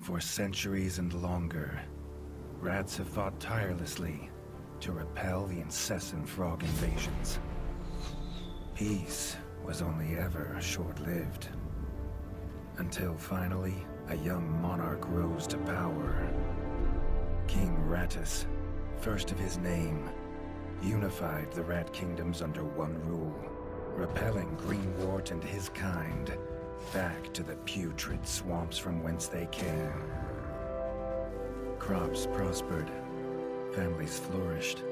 For centuries and longer, rats have fought tirelessly to repel the incessant frog invasions. Peace was only ever short-lived. Until finally, a young monarch rose to power. King Rattus, first of his name, unified the rat kingdoms under one rule, repelling Greenwort and his kind back to the putrid swamps from whence they came. Crops prospered, families flourished,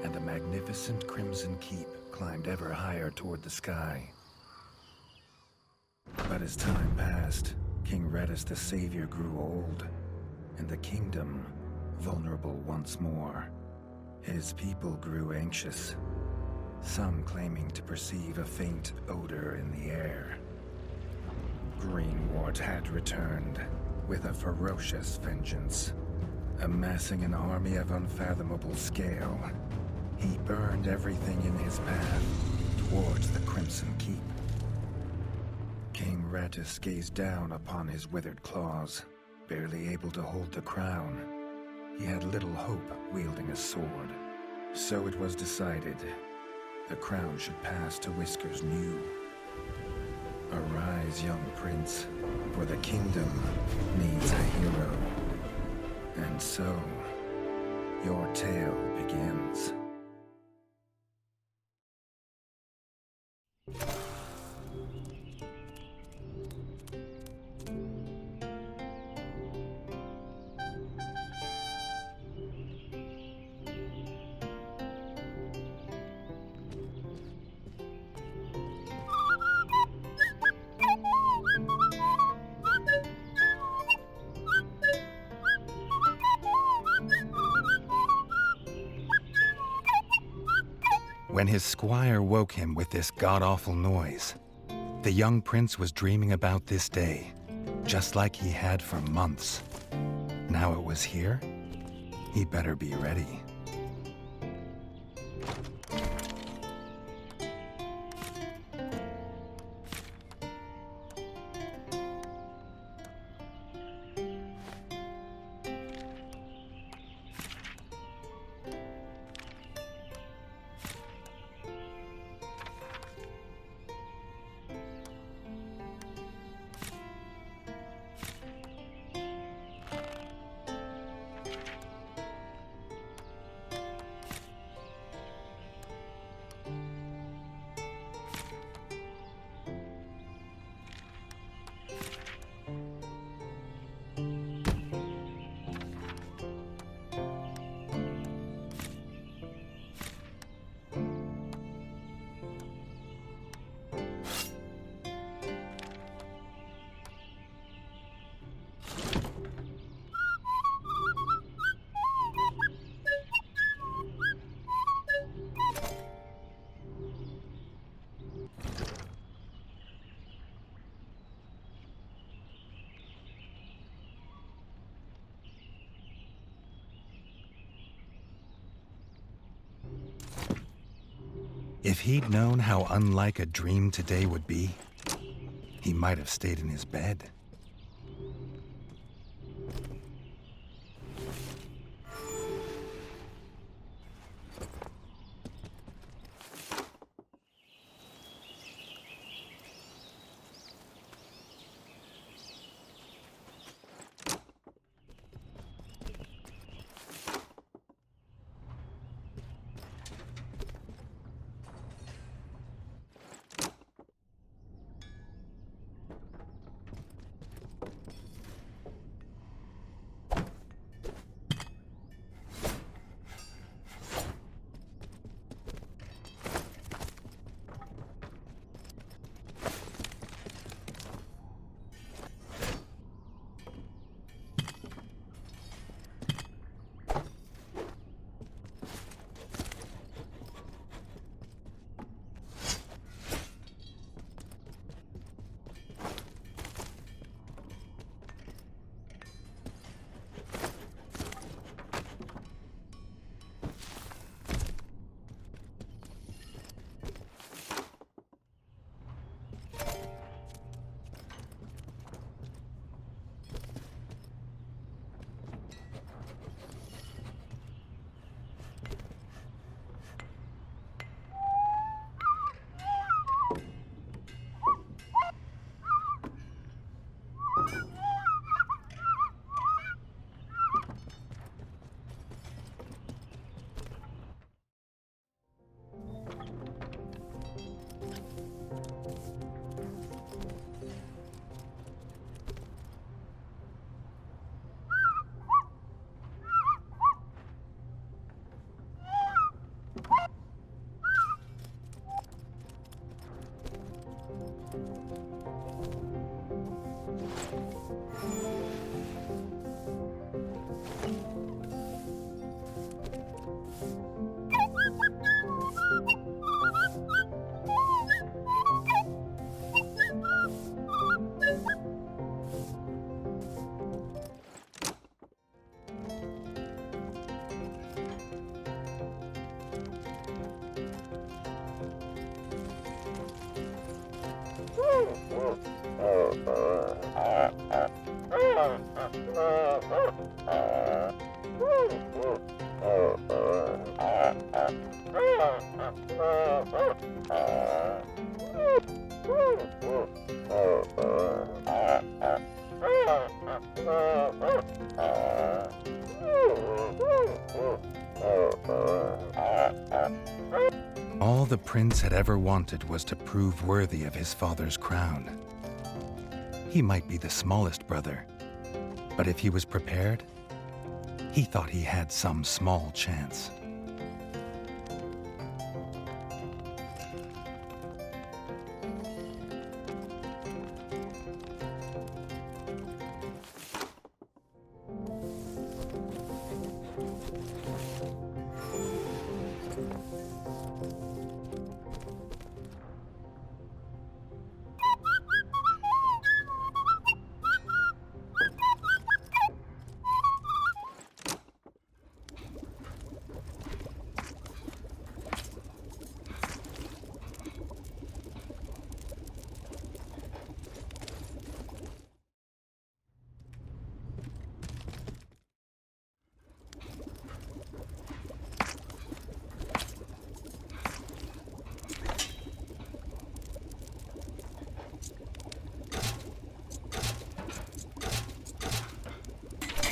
and a magnificent Crimson Keep climbed ever higher toward the sky. But as time passed, King Rattus the Savior grew old, and the kingdom vulnerable once more. His people grew anxious, some claiming to perceive a faint odor in the air. Greenwort had returned with a ferocious vengeance. Amassing an army of unfathomable scale, he burned everything in his path towards the Crimson Keep. King Rattus gazed down upon his withered claws, barely able to hold the crown. He had little hope wielding a sword. So it was decided the crown should pass to Whiskers New. Arise, young prince, for the kingdom needs a hero. And so, your tale begins. When his squire woke him with this god-awful noise, the young prince was dreaming about this day, just like he had for months. Now it was here, he better be ready. If he'd known how unlike a dream today would be, he might have stayed in his bed. All the prince had ever wanted was to prove worthy of his father's crown. He might be the smallest brother, but if he was prepared, he thought he had some small chance.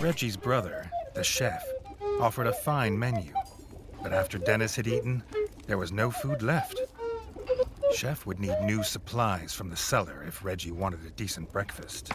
Reggie's brother, the chef, offered a fine menu, but after Dennis had eaten, there was no food left. Chef would need new supplies from the cellar if Reggie wanted a decent breakfast.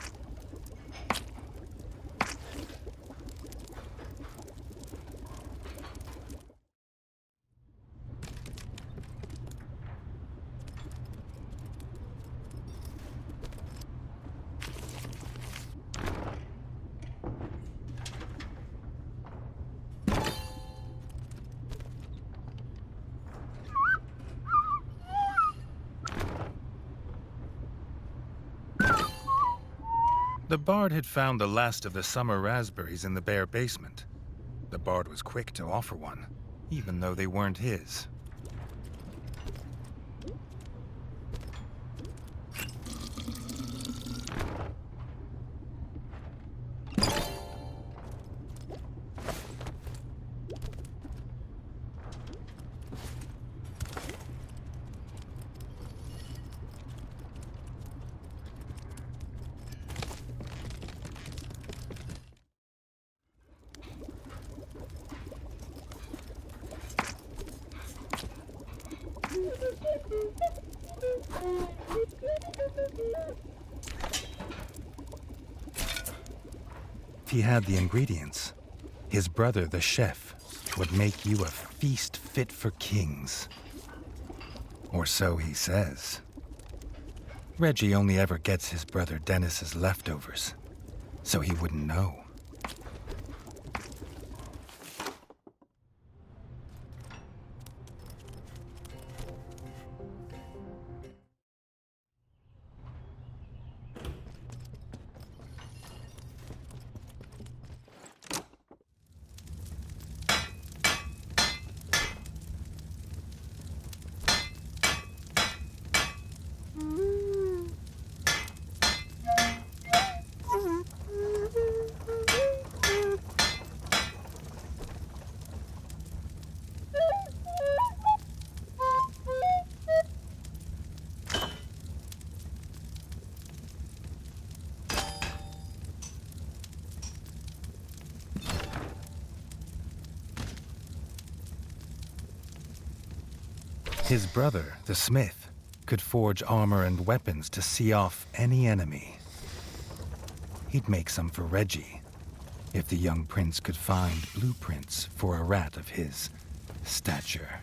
The bard had found the last of the summer raspberries in the bare basement. The bard was quick to offer one, even though they weren't his. If he had the ingredients, his brother, the chef, would make you a feast fit for kings. Or so he says. Reggie only ever gets his brother Dennis's leftovers, so he wouldn't know. His brother, the smith, could forge armor and weapons to see off any enemy. He'd make some for Reggie, if the young prince could find blueprints for a rat of his stature.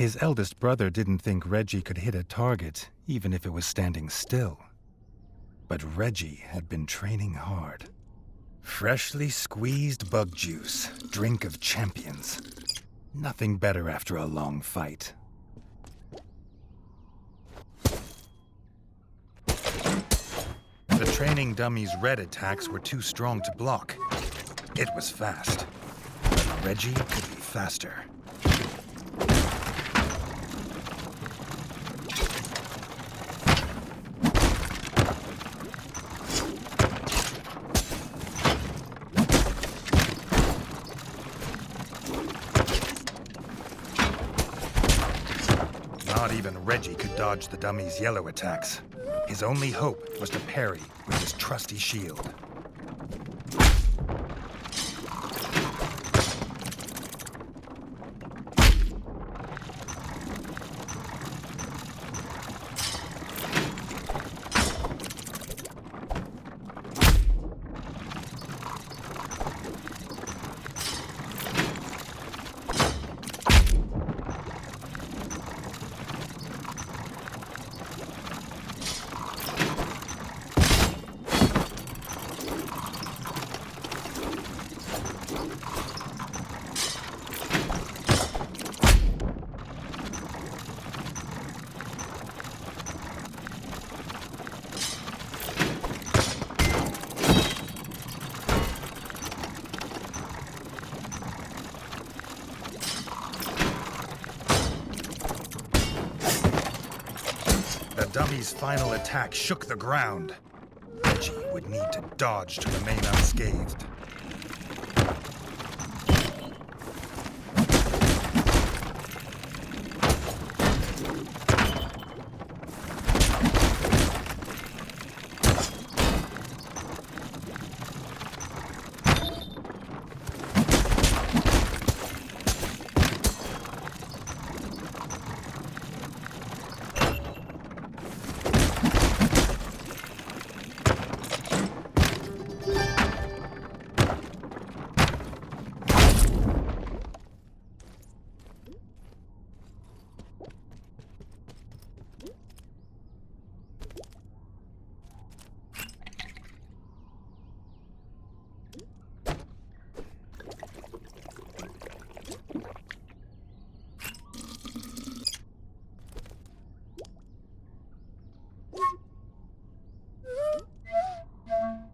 His eldest brother didn't think Reggie could hit a target, even if it was standing still. But Reggie had been training hard. Freshly squeezed bug juice, drink of champions. Nothing better after a long fight. The training dummy's red attacks were too strong to block. It was fast. But Reggie could be faster. Not even Reggie could dodge the dummy's yellow attacks. His only hope was to parry with his trusty shield. The dummy's final attack shook the ground. Reggie would need to dodge to remain unscathed.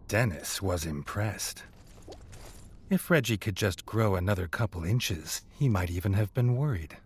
Dennis was impressed. If Reggie could just grow another couple inches, he might even have been worried.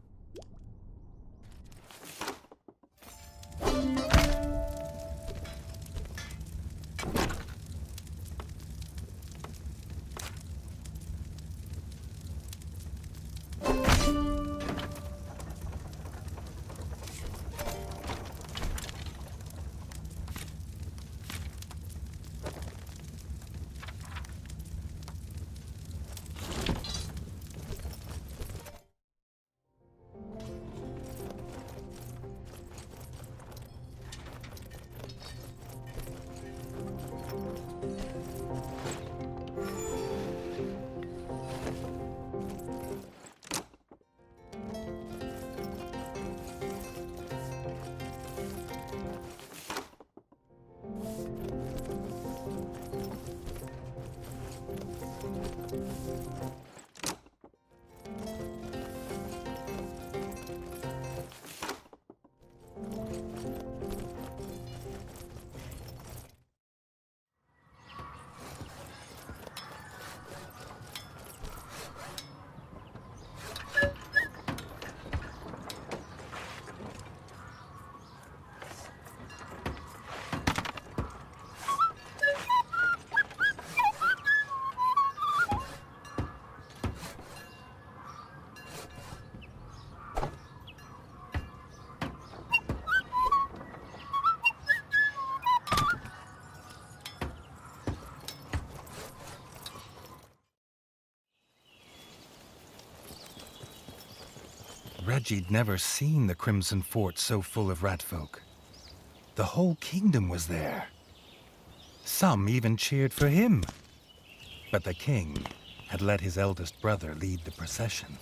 Reggie'd never seen the Crimson Fort so full of ratfolk. The whole kingdom was there. Some even cheered for him. But the king had let his eldest brother lead the procession.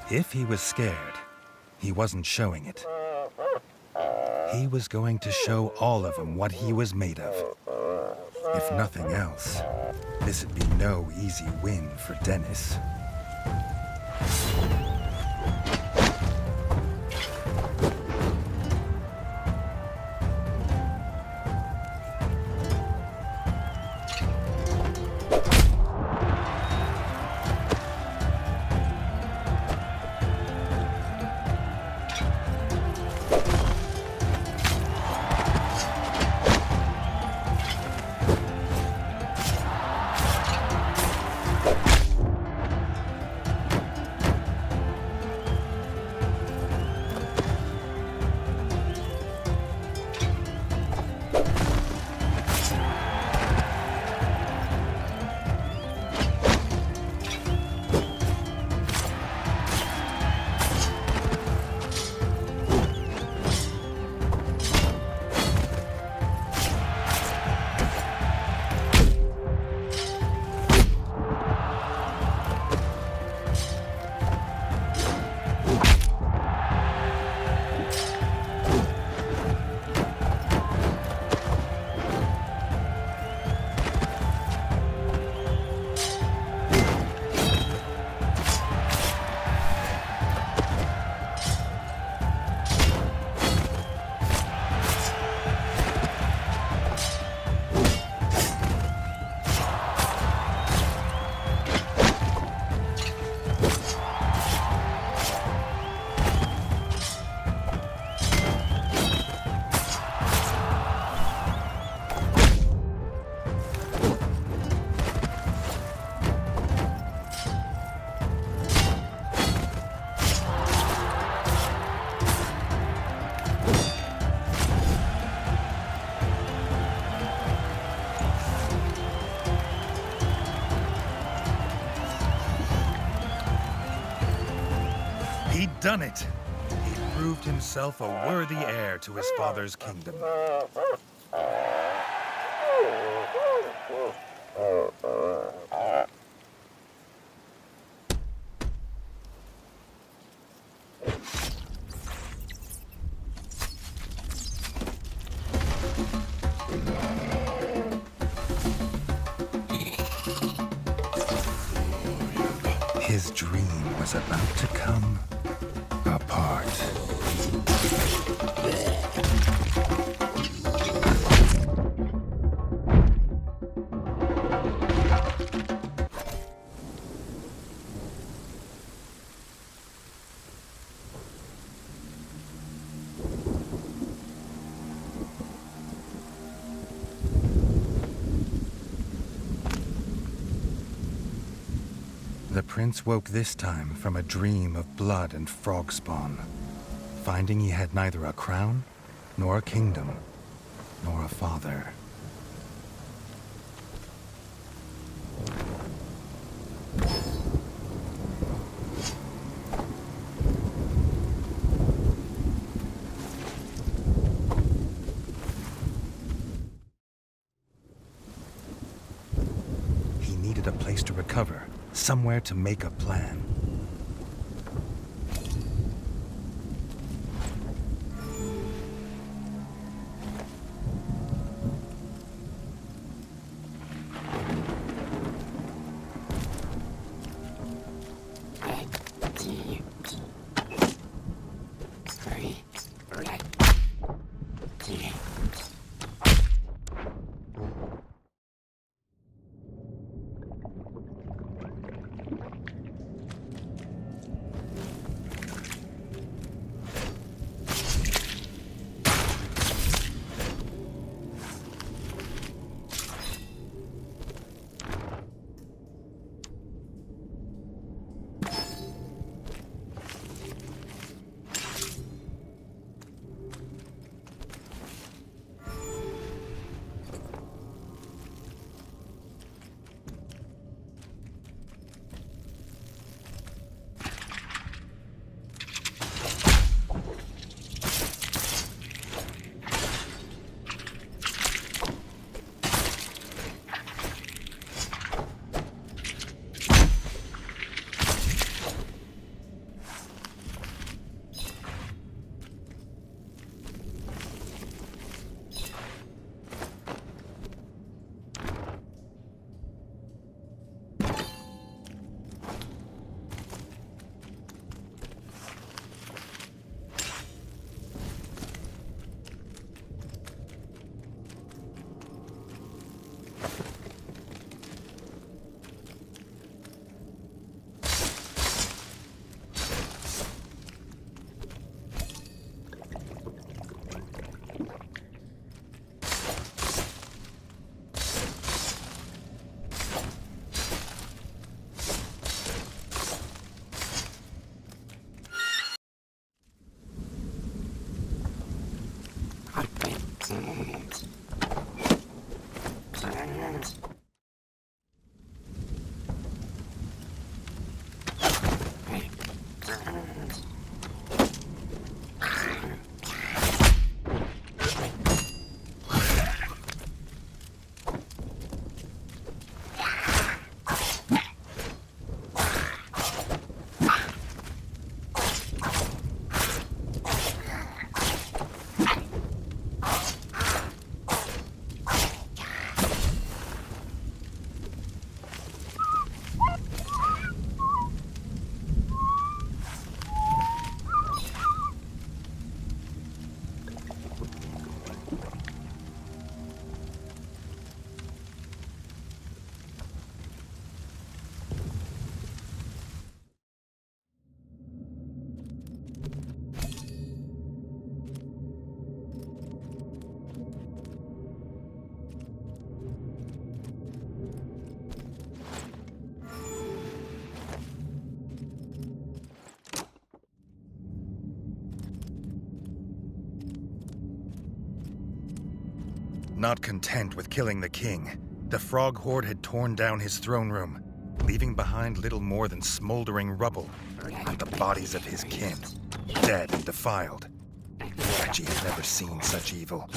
If he was scared, he wasn't showing it. He was going to show all of them what he was made of. If nothing else, this'd be no easy win for Dennis. He'd done it. He'd proved himself a worthy heir to his father's kingdom. His dream was about to come apart. The prince woke this time from a dream of blood and frog spawn, finding he had neither a crown, nor a kingdom, nor a father. He needed a place to recover, somewhere to make a plan. Not content with killing the king, the frog horde had torn down his throne room, leaving behind little more than smoldering rubble and the bodies of his kin, dead and defiled. Reggie had never seen such evil,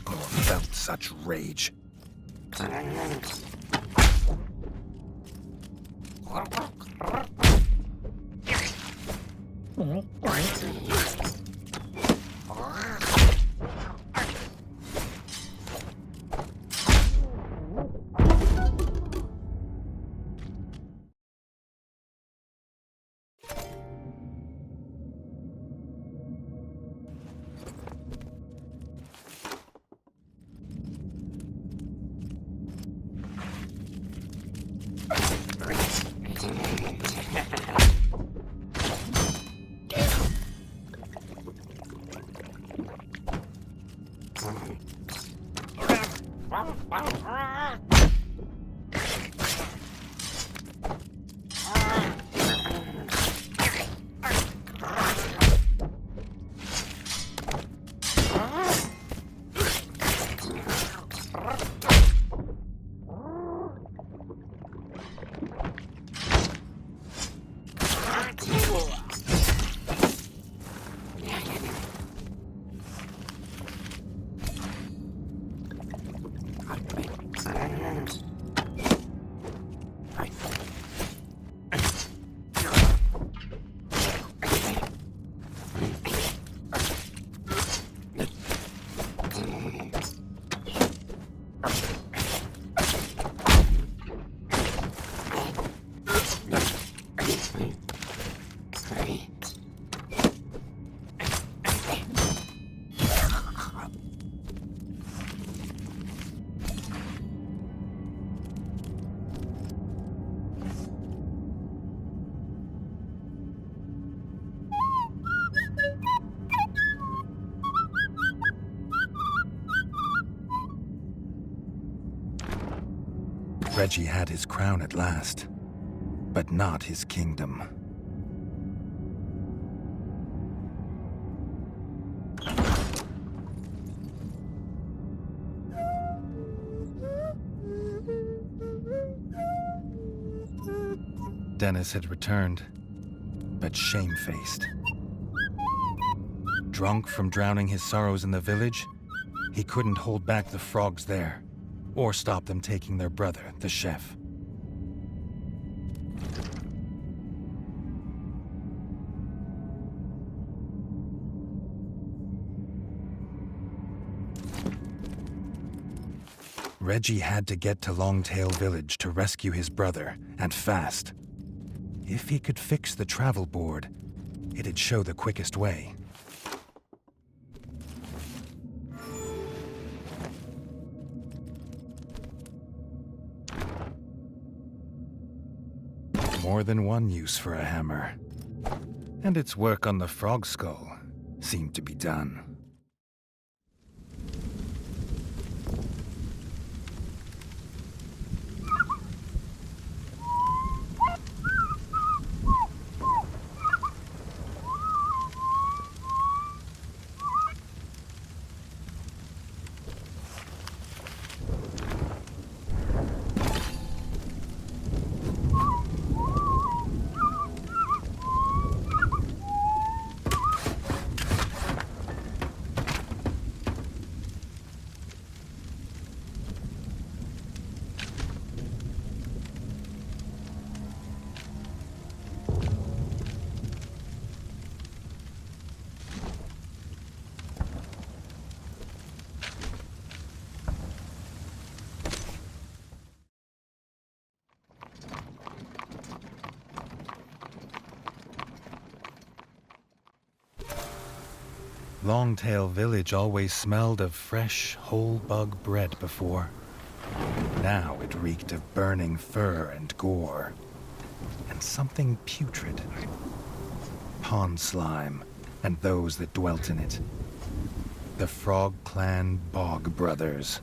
nor felt such rage. Reggie had his crown at last, but not his kingdom. Dennis had returned, but shamefaced. Drunk from drowning his sorrows in the village, he couldn't hold back the frogs there, or stop them taking their brother, the chef. Reggie had to get to Longtail Village to rescue his brother, and fast. If he could fix the travel board, it'd show the quickest way. More than one use for a hammer. And its work on the frog skull seemed to be done. Longtail Village always smelled of fresh, whole bug bread before. Now it reeked of burning fur and gore. And something putrid. Pond slime, and those that dwelt in it. The Frog Clan Bog Brothers.